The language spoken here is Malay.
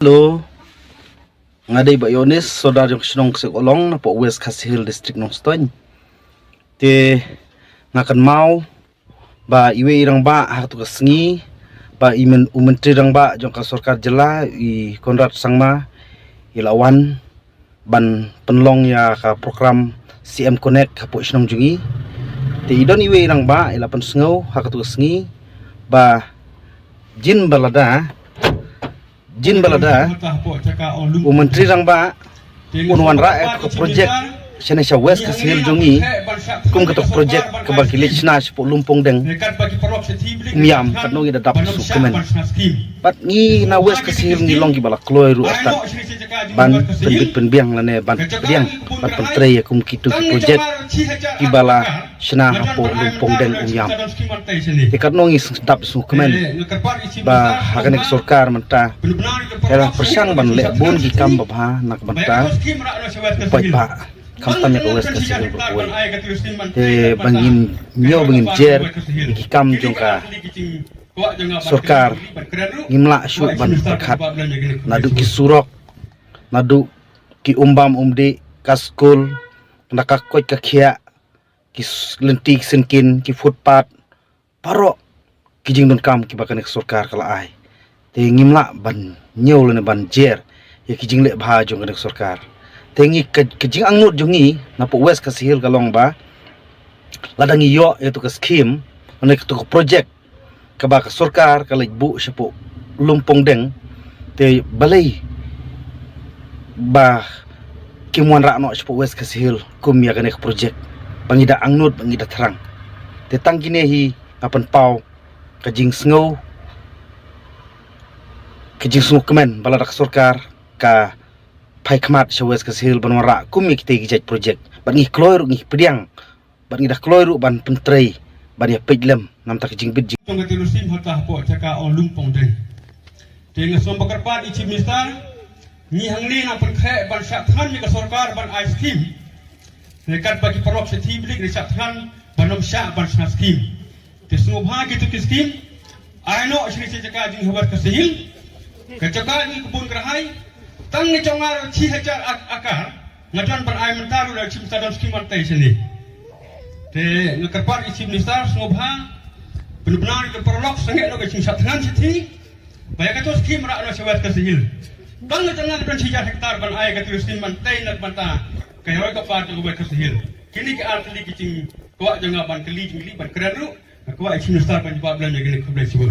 Halo, ngaday ba Yonis, saudara yung sinong Sikolong na po West Kasihil District ng Stoin. Te ngakan mau ba iwe irang ba hatu kasengi ba imen umentri rang ba jong ka Sarkar jela i Konrad Sangma ilawan ban penlong ya ka program CM Connect ka po sinong jungi. Te idon iwe irang ba ila pensengau hatu kasengi ba jin balada Menteri rang ba unwan rakyat ke projek sene sya West Kasihil jongi kum ketok projek ke bakilich na po lumpong deng miam katno gi dadap su kemen pat ngi na West Kasihil ngi long gi bala kloy ru atat ban penbit penbiang lane ban penbiang bat pentrei kum kitu ki projek ki bala sena po lumpong deng miam katno ngi dadap su kemen ba hakanek Sarkar menta era persang ban le bun gi kam ba nak banta pai pa kampanye ke West Kasihil berkuai bangin nyo bangin jer gi kam jongka Sarkar ngimla syu ban berkat nadu ki surok nadu ki umbam umdi kaskul nakakoi ka khia ki lentik senkin ki footpath paro ki jing don kam ki bakanek Sarkar kala ai te ngimla ban nyo lene ban jer ya ki jing le bha jong kanek Sarkar tengi kejing angnut jungi na po West Kasihil kalong ba ladang iyo itu ke skim ane ke projek ke ba ka Sarkar ka bu siya po lumpong deng te balay ba kimuan rakno siya po West Kasihil kumya ka nek projek pangida angnut pangida terang te tangginehi apan pau kejing sengaw kemen balada ka Sarkar ka pai khamat sya West Kasihil ban wara kumi kita gijaj projek ban ngi kloy ru ngi pediang ban ngi dah kloy ru ban pentrei ban ya pejlem nam tak jing bid tong telusim hata po caka on lumpong deng teng som bakarpat ichi minister ni hangni na perkhe ban syathan ni ka Sarkar ban ai skim nekat bagi perok setiblik ni syathan banom sya ban skim te sumha gitu ki skim ai no shri caka jing West Kasihil ka caka ni kebun kerahai tang ni congar 6,000 akar ngadan ban ai mentaru da chim tadam skiman tai sini te ngekarpat isi minister ngobha benar-benar ke perlok sengek no ke chim sathan sithi baya ka to skim ra no West Kasihil tang ni tangan ban 6 hektar ban ai ka tu skiman tai nak banta kaya ka pat ke West Kasihil kini ke artli ki chim ko janga ban keli ban keren ru ko ai chim minister ban jawab lan ya gini khuble sibul